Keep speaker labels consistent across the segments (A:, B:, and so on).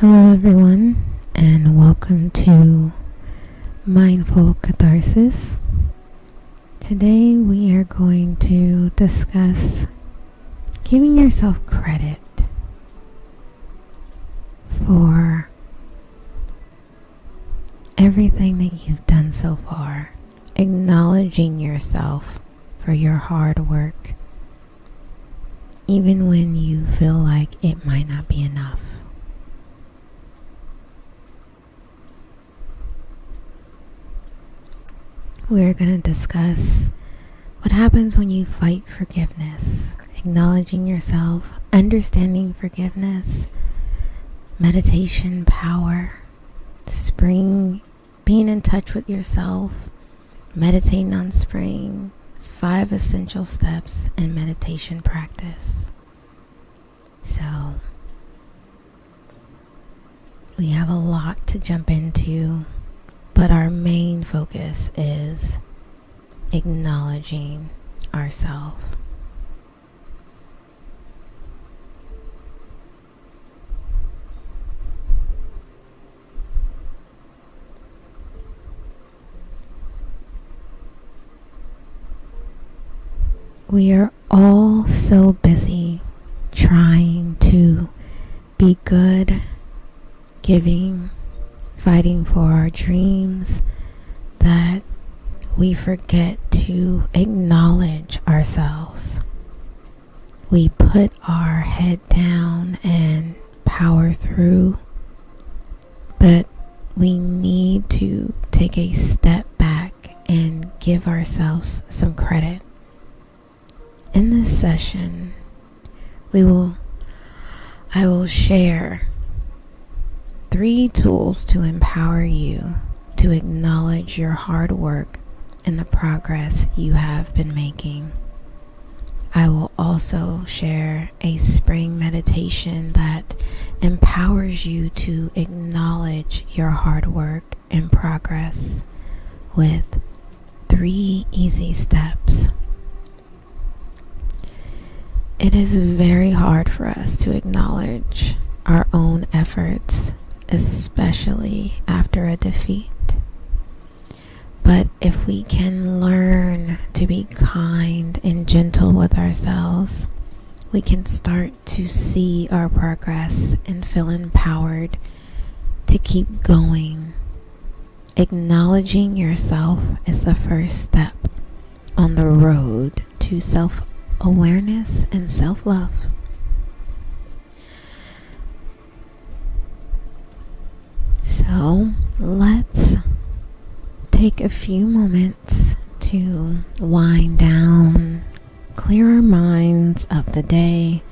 A: Hello, everyone, and welcome to Mindful Katharsis. Today, we are going to discuss giving yourself credit for everything that you've done so far, acknowledging yourself for your hard work, even when you feel like it might not be enough. We're going to discuss what happens when you fight forgiveness, acknowledging yourself, understanding forgiveness, meditation power, spring, being in touch with yourself, meditating on spring, 5 essential steps in meditation practice. So, we have a lot to jump into. But our main focus is acknowledging ourselves. We are all so busy trying to be good, giving, fighting for our dreams, that we forget to acknowledge ourselves. We put our head down and power through, but we need to take a step back and give ourselves some credit. In this session, I will share 3 tools to empower you to acknowledge your hard work and the progress you have been making. I will also share a spring meditation that empowers you to acknowledge your hard work and progress with 3 easy steps. It is very hard for us to acknowledge our own efforts, especially after a defeat. But if we can learn to be kind and gentle with ourselves, we can start to see our progress and feel empowered to keep going. Acknowledging yourself is the first step on the road to self-awareness and self-love. So let's take a few moments to wind down, clear our minds of the day,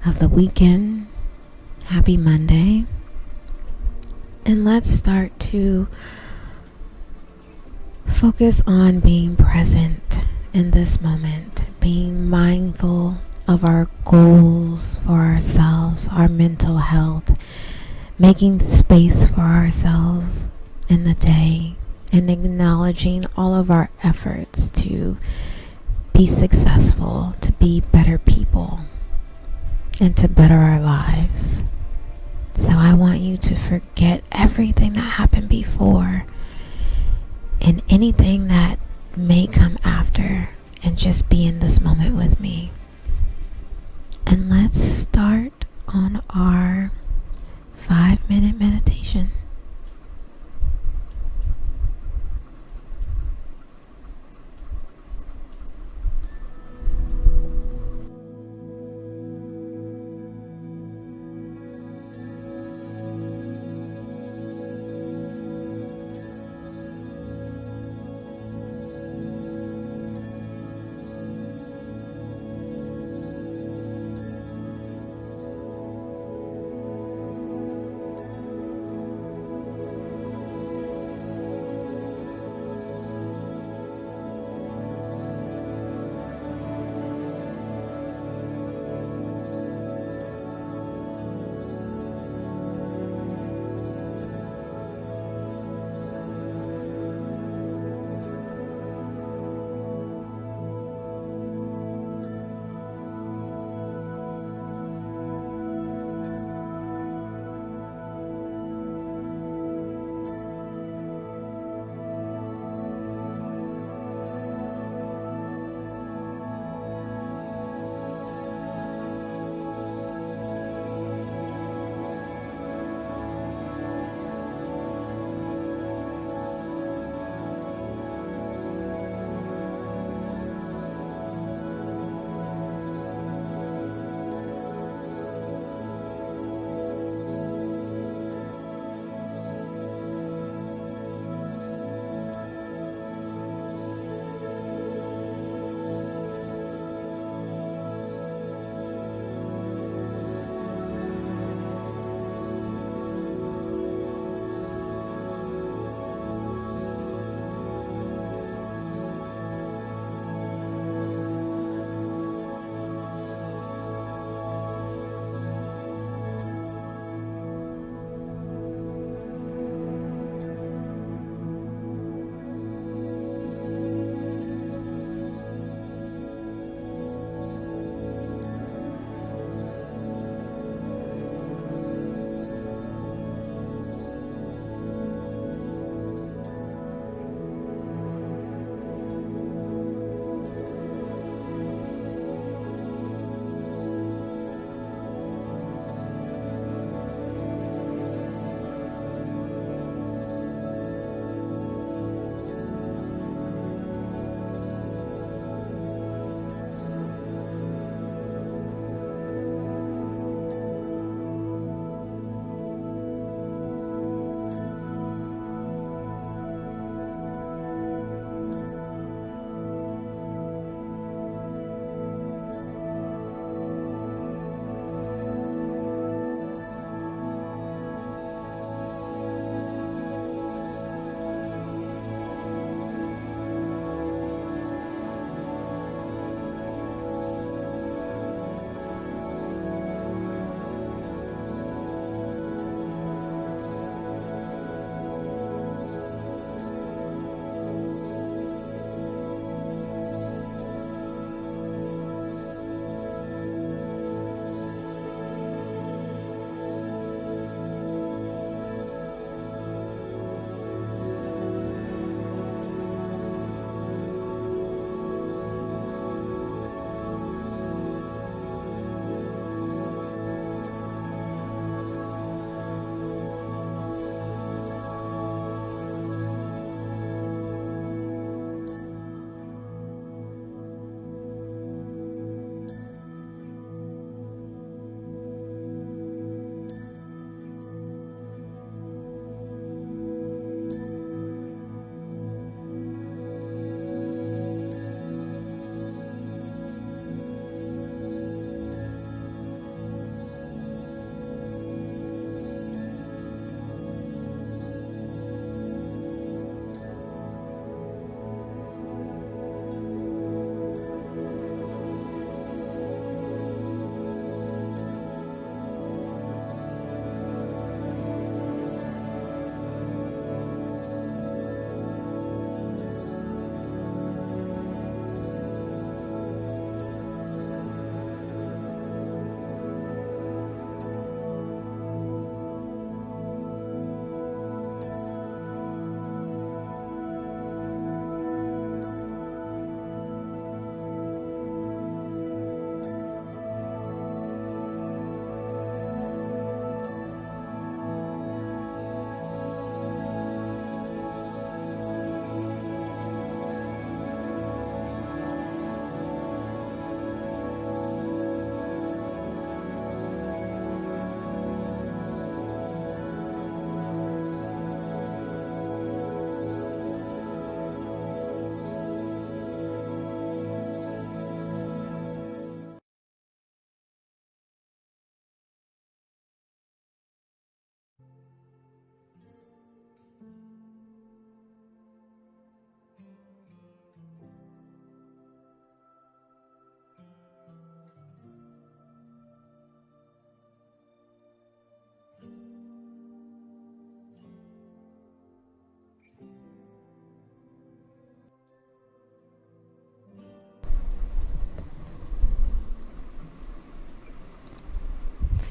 A: of the weekend. Happy Monday. And let's start to focus on being present in this moment, being mindful of our goals for ourselves, our mental health, making space for ourselves in the day, and acknowledging all of our efforts to be successful, to be better people, and to better our lives. So I want you to forget everything that happened before and anything that may come after, and just be in this moment with me. And let's start on our 5-minute meditation.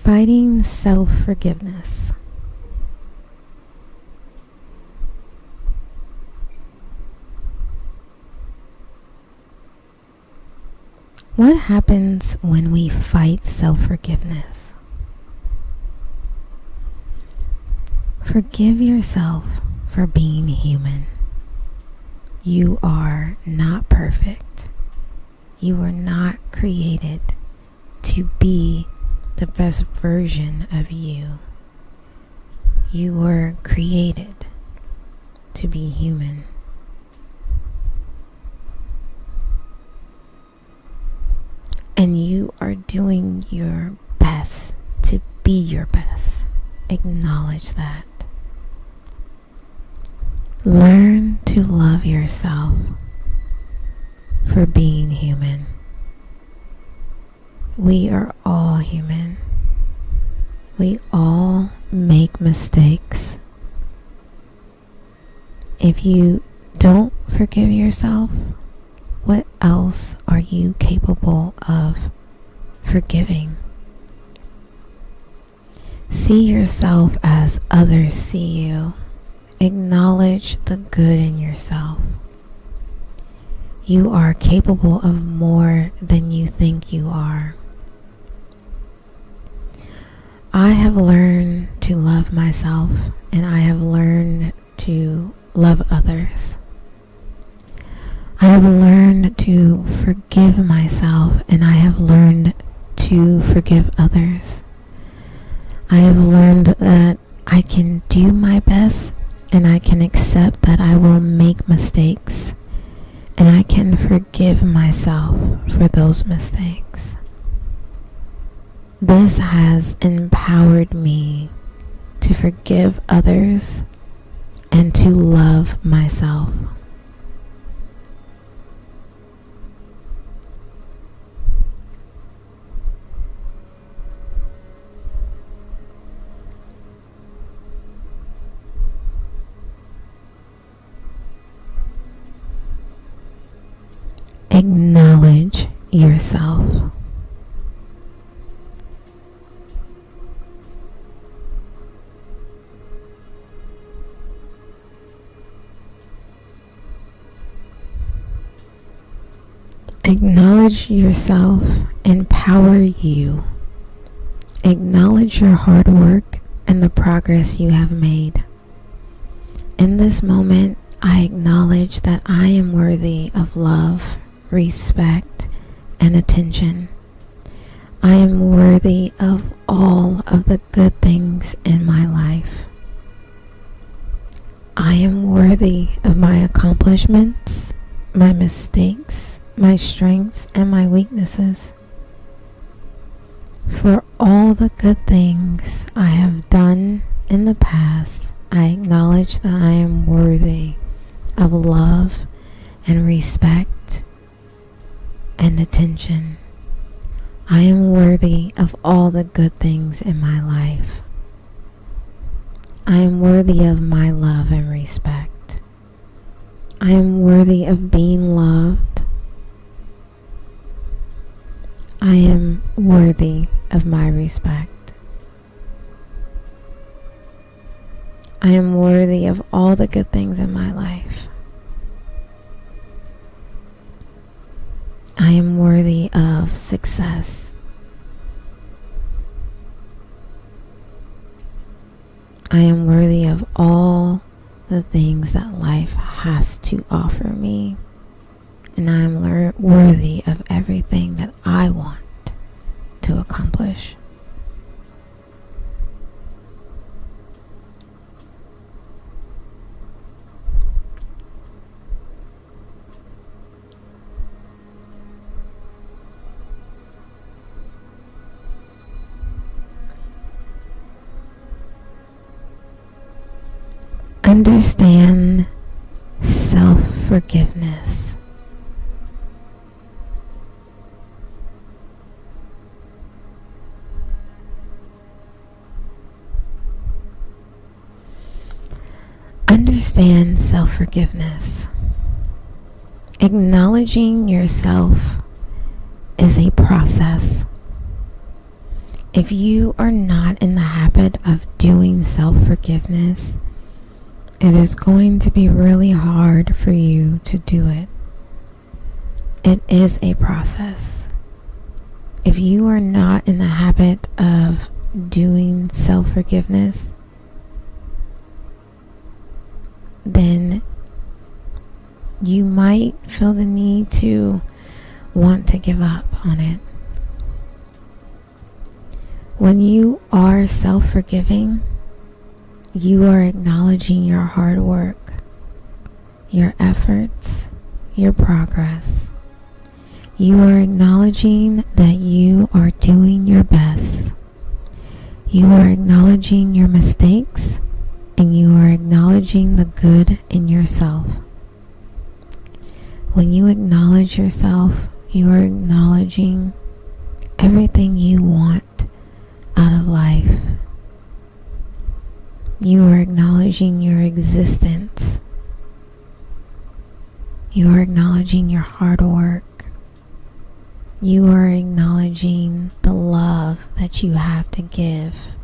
A: Fighting self-forgiveness. What happens when we fight self-forgiveness? Forgive yourself for being human. You are not perfect. You were not created to be the best version of you. You were created to be human. And you are doing your best to be your best. Acknowledge that. Learn to love yourself for being human. We are all human. We all make mistakes. If you don't forgive yourself, what else are you capable of forgiving? See yourself as others see you. Acknowledge the good in yourself. You are capable of more than you think you are. I have learned to love myself, and I have learned to love others. I have learned to forgive myself, and I have learned to forgive others. I have learned that I can do my best, and I can accept that I will make mistakes, and I can forgive myself for those mistakes. This has empowered me to forgive others and to love myself. Acknowledge yourself. Acknowledge yourself, empower you. Acknowledge your hard work and the progress you have made. In this moment, I acknowledge that I am worthy of love, respect, and attention. I am worthy of all of the good things in my life. I am worthy of my accomplishments, my mistakes, my strengths, and my weaknesses. For all the good things I have done in the past, I acknowledge that I am worthy of love and respect and attention. I am worthy of all the good things in my life. I am worthy of my love and respect. I am worthy of being loved. I am worthy of my respect. I am worthy of all the good things in my life. I am worthy of success. I am worthy of all the things that life has to offer me. And I am worthy of everything that I want to accomplish. Understand self-forgiveness. Understand self-forgiveness. Acknowledging yourself is a process. If you are not in the habit of doing self-forgiveness, it is going to be really hard for you to do it. It is a process. If you are not in the habit of doing self-forgiveness, then you might feel the need to want to give up on it. When you are self-forgiving, you are acknowledging your hard work, your efforts, your progress. You are acknowledging that you are doing your best. You are acknowledging your mistakes, and you are acknowledging the good in yourself. When you acknowledge yourself, you are acknowledging everything you want out of life. You are acknowledging your existence. You are acknowledging your hard work. You are acknowledging the love that you have to give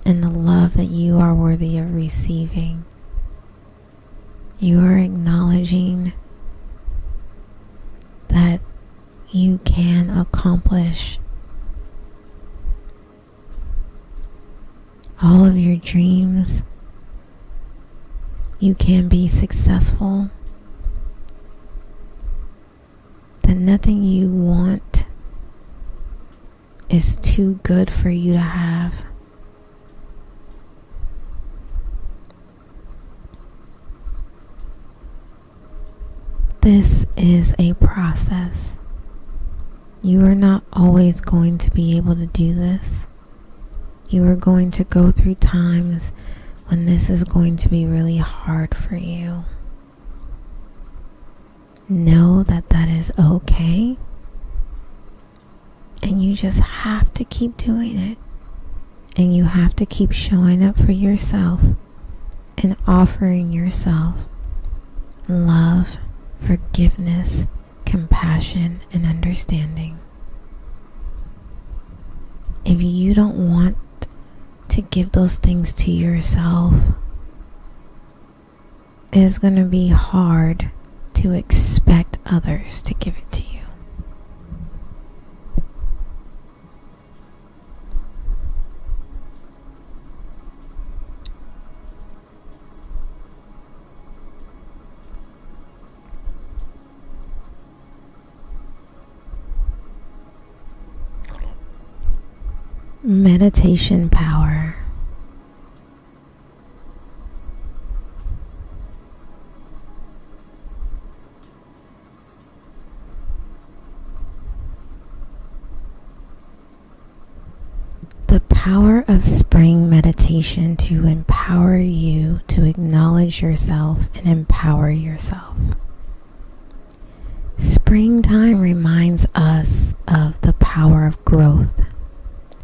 A: and the love that you are worthy of receiving. You are acknowledging that you can accomplish all of your dreams. You can be successful. That nothing you want is too good for you to have. This is a process. You are not always going to be able to do this. You are going to go through times when this is going to be really hard for you. Know that that is okay, and you just have to keep doing it, and you have to keep showing up for yourself and offering yourself love, forgiveness, compassion, and understanding. If you don't want to give those things to yourself, it is going to be hard to expect others to give it to you. Meditation power. The power of spring meditation to empower you to acknowledge yourself and empower yourself. Springtime reminds us of the power of growth.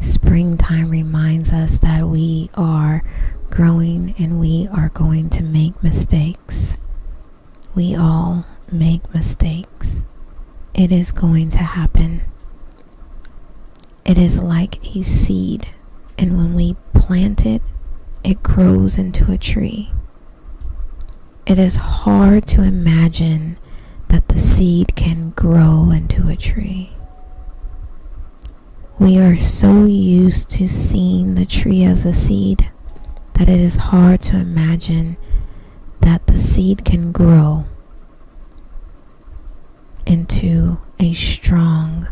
A: Springtime reminds us that we are growing and we are going to make mistakes. We all make mistakes. It is going to happen. It is like a seed, and when we plant it, it grows into a tree. It is hard to imagine that the seed can grow into a tree. We are so used to seeing the tree as a seed that it is hard to imagine that the seed can grow into a strong,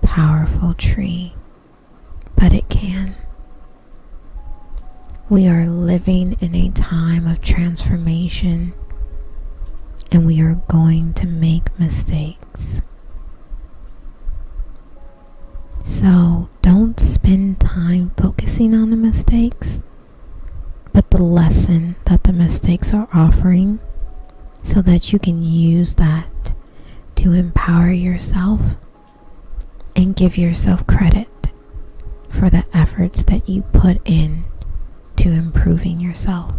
A: powerful tree. But it can. We are living in a time of transformation, and we are going to make mistakes. So don't spend time focusing on the mistakes, but the lesson that the mistakes are offering, so that you can use that to empower yourself and give yourself credit for the efforts that you put in to improving yourself.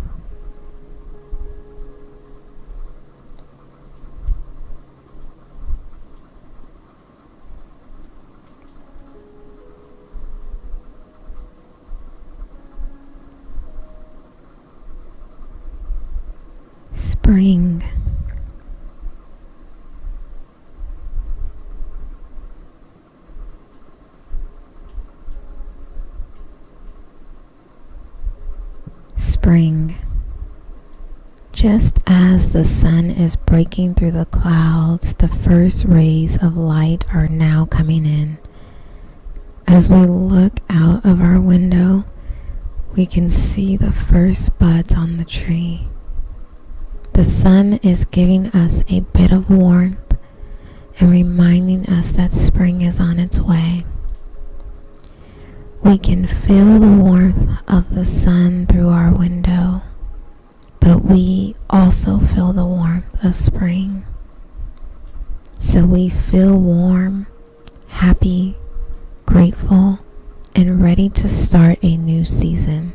A: spring. Spring. Just as the sun is breaking through the clouds, the first rays of light are now coming in. As we look out of our window, we can see the first buds on the tree. The sun is giving us a bit of warmth and reminding us that spring is on its way. We can feel the warmth of the sun through our window, but we also feel the warmth of spring. So we feel warm, happy, grateful, and ready to start a new season.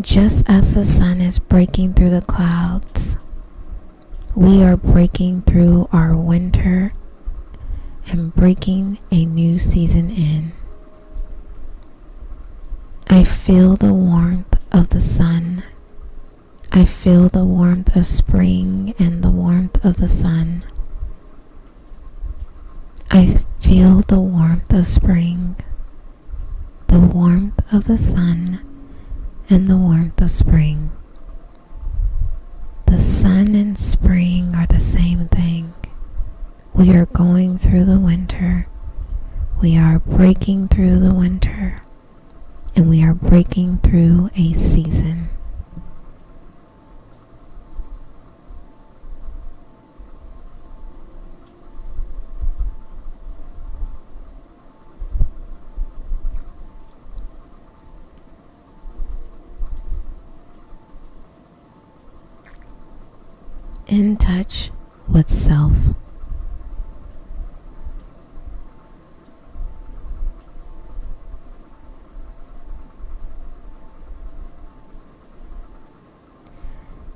A: Just as the sun is breaking through the clouds, we are breaking through our winter and breaking a new season in. I feel the warmth of the sun. I feel the warmth of spring and the warmth of the sun. I feel the warmth of spring, the warmth of the sun, and the warmth of spring. The sun and spring are the same thing. We are going through the winter. We are breaking through the winter. And we are breaking through a season. In touch with self.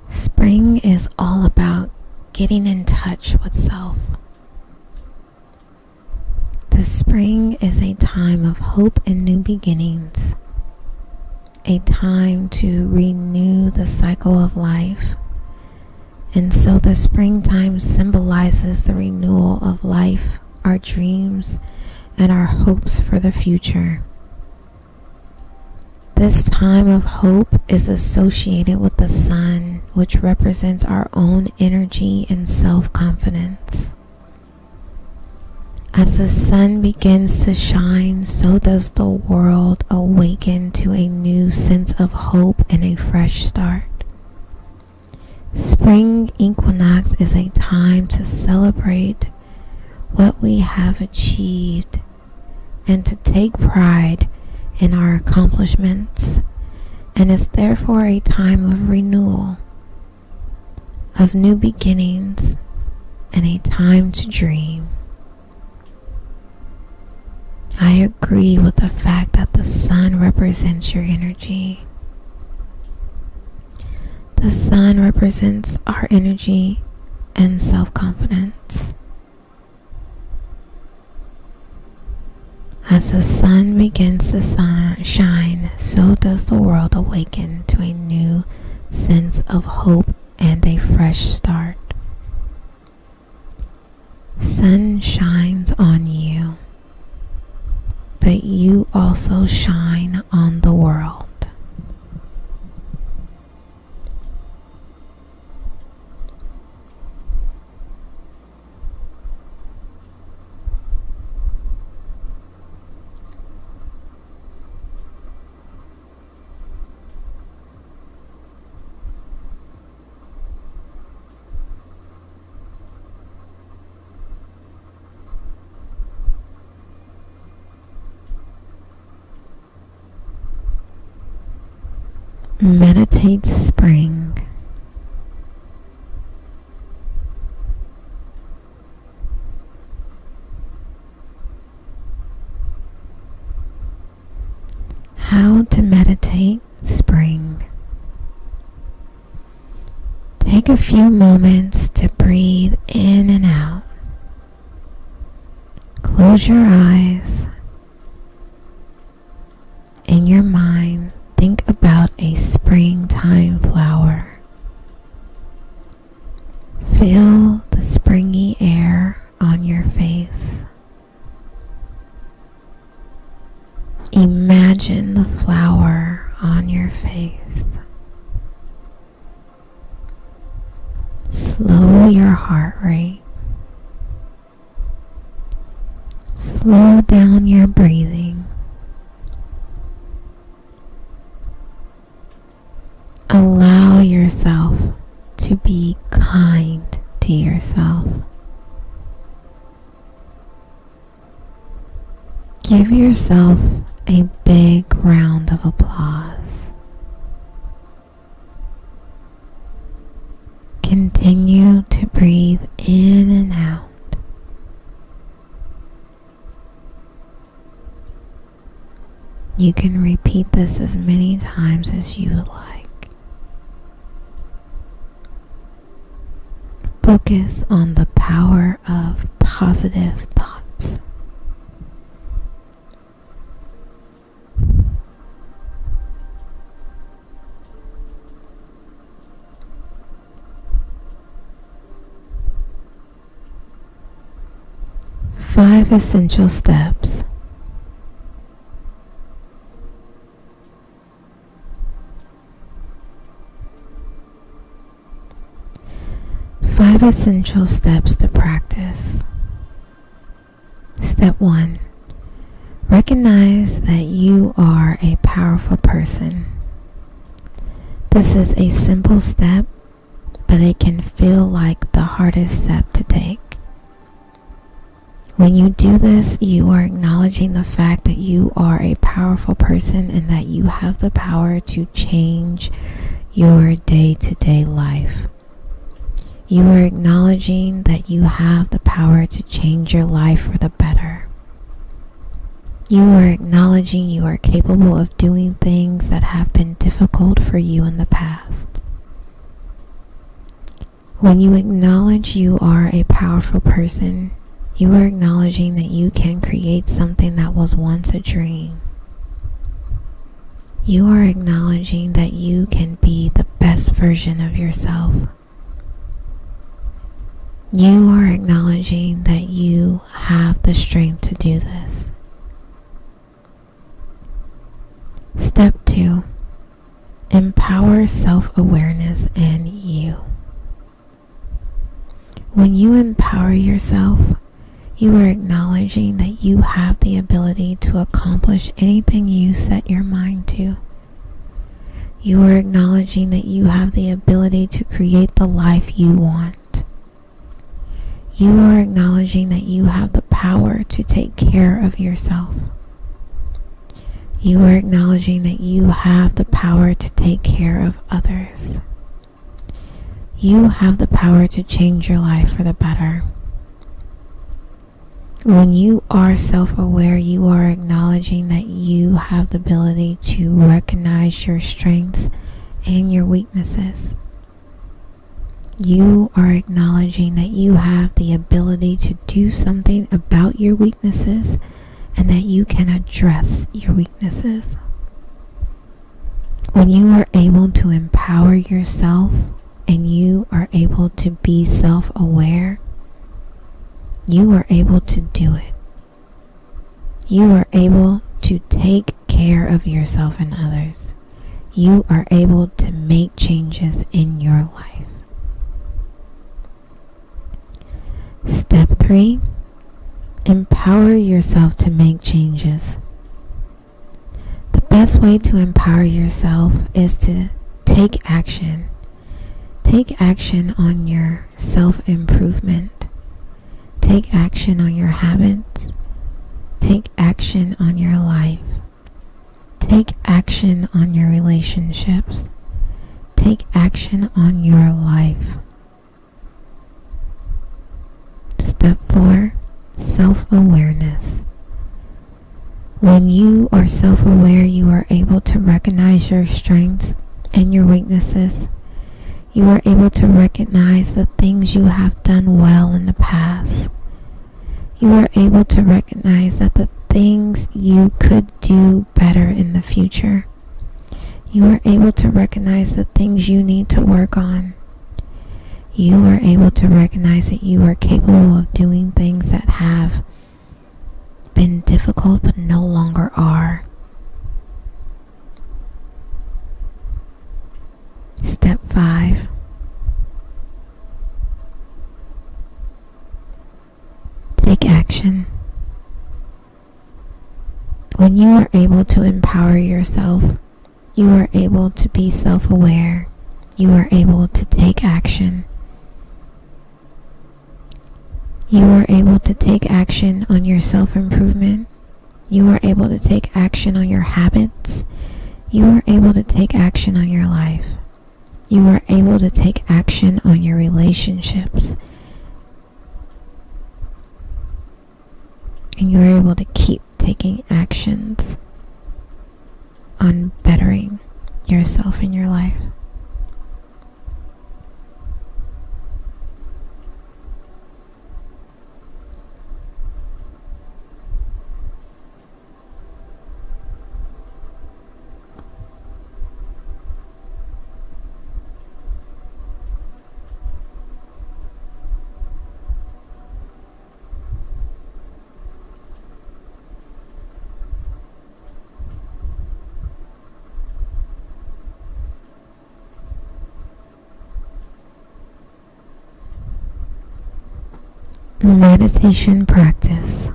A: Spring is all about getting in touch with self. The spring is a time of hope and new beginnings, a time to renew the cycle of life. And so the springtime symbolizes the renewal of life, our dreams, and our hopes for the future. This time of hope is associated with the sun, which represents our own energy and self-confidence. As the sun begins to shine, so does the world awaken to a new sense of hope and a fresh start. Spring equinox is a time to celebrate what we have achieved and to take pride in our accomplishments, and is therefore a time of renewal, of new beginnings, and a time to dream. I agree with the fact that the sun represents your energy. The sun represents our energy and self-confidence. As the sun begins to shine, so does the world awaken to a new sense of hope and a fresh start. Sun shines on you, but you also shine on the world. Meditate spring. How to meditate spring. Take a few moments to breathe in and out. Close your eyes. In your mind, think about a springtime flower. Imagine the flower on your face. Slow your heart rate. Slow down your breathing. Allow yourself to be kind to yourself. Give yourself a big round of applause. Continue to breathe in and out. You can repeat this as many times as you would like. Focus on the power of positive thoughts. Five essential steps. Five essential steps to practice. Step 1. Recognize that you are a powerful person. This is a simple step, but it can feel like the hardest step to take. When you do this, you are acknowledging the fact that you are a powerful person and that you have the power to change your day-to-day life. You are acknowledging that you have the power to change your life for the better. You are acknowledging you are capable of doing things that have been difficult for you in the past. When you acknowledge you are a powerful person, you are acknowledging that you can create something that was once a dream. You are acknowledging that you can be the best version of yourself. You are acknowledging that you have the strength to do this. Step 2. Empower self-awareness and you. When you empower yourself, you are acknowledging that you have the ability to accomplish anything you set your mind to. You are acknowledging that you have the ability to create the life you want. You are acknowledging that you have the power to take care of yourself. You are acknowledging that you have the power to take care of others. You have the power to change your life for the better. When you are self-aware, you are acknowledging that you have the ability to recognize your strengths and your weaknesses. You are acknowledging that you have the ability to do something about your weaknesses and that you can address your weaknesses. When you are able to empower yourself and you are able to be self-aware, you are able to do it. You are able to take care of yourself and others. You are able to make changes in your life. Step 3. Empower yourself to make changes. The best way to empower yourself is to take action. Take action on your self-improvement. Take action on your habits. Take action on your life. Take action on your relationships. Take action on your life. Step 4. Self-awareness. When you are self-aware, you are able to recognize your strengths and your weaknesses. You are able to recognize the things you have done well in the past. You are able to recognize that the things you could do better in the future. You are able to recognize the things you need to work on. You are able to recognize that you are capable of doing things that have been difficult but no longer are. Step 5. Take action. When you are able to empower yourself, you are able to be self-aware. You are able to take action. You are able to take action on your self-improvement. You are able to take action on your habits. You are able to take action on your life. You are able to take action on your relationships. And you are able to keep taking actions on bettering yourself in your life. Meditation practice.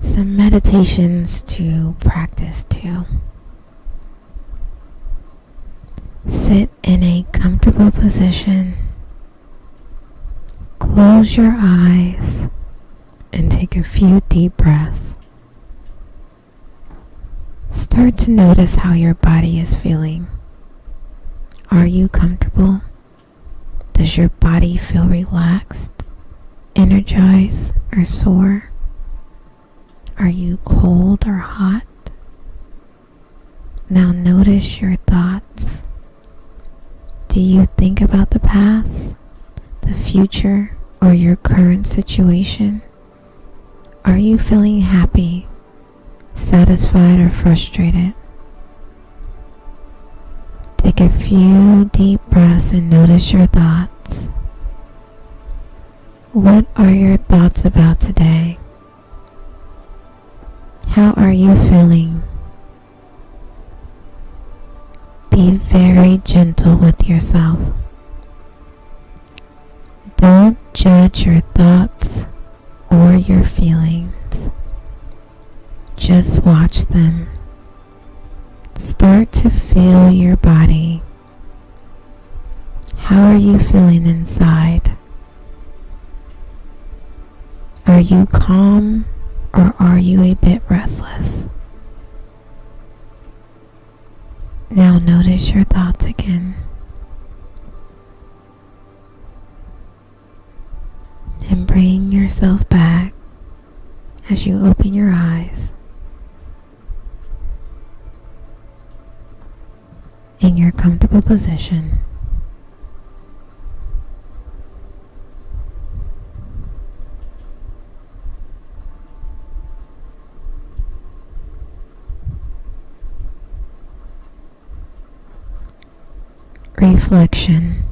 A: Some meditations to practice too. Sit in a comfortable position. Close your eyes and take a few deep breaths. Start to notice how your body is feeling. Are you comfortable? Does your body feel relaxed, energized, or sore? Are you cold or hot? Now notice your thoughts. Do you think about the past, the future, or your current situation? Are you feeling happy, satisfied, or frustrated? Take a few deep breaths and notice your thoughts. What are your thoughts about today? How are you feeling? Be very gentle with yourself. Don't judge your thoughts or your feelings. Just watch them. Start to feel your body. How are you feeling inside? Are you calm or are you a bit restless? Now notice your thoughts again. And bring yourself back as you open your eyes in your comfortable position. Reflection.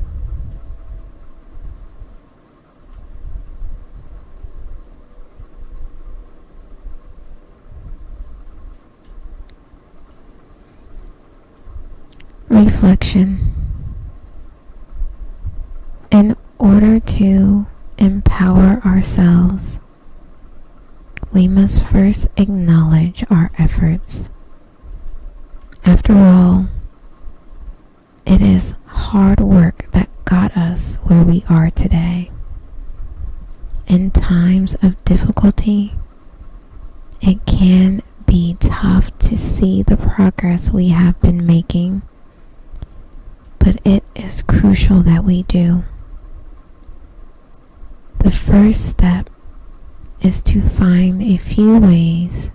A: Reflection. In order to empower ourselves, we must first acknowledge our efforts. After all, it is hard work that got us where we are today. In times of difficulty, it can be tough to see the progress we have been making, but it is crucial that we do. The first step is to find a few ways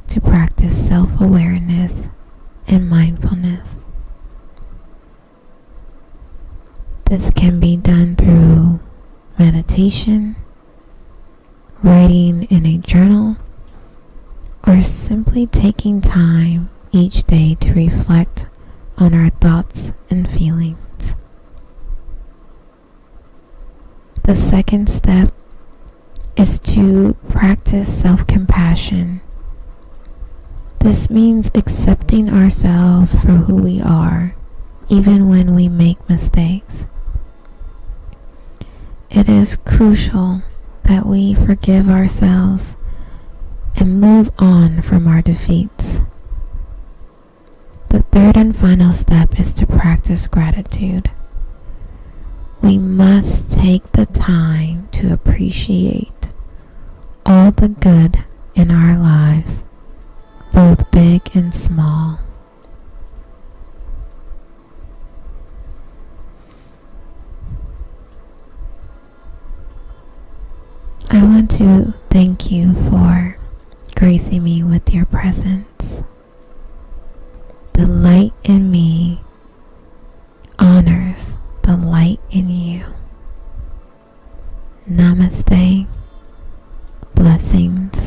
A: to practice self-awareness and mindfulness. This can be done through meditation, writing in a journal, or simply taking time each day to reflect on our thoughts and feelings. The second step is to practice self-compassion. This means accepting ourselves for who we are, even when we make mistakes. It is crucial that we forgive ourselves and move on from our defeats. The third and final step is to practice gratitude. We must take the time to appreciate all the good in our lives, both big and small. I want to thank you for gracing me with your presence. The light in me honors the light in you. Namaste. Blessings.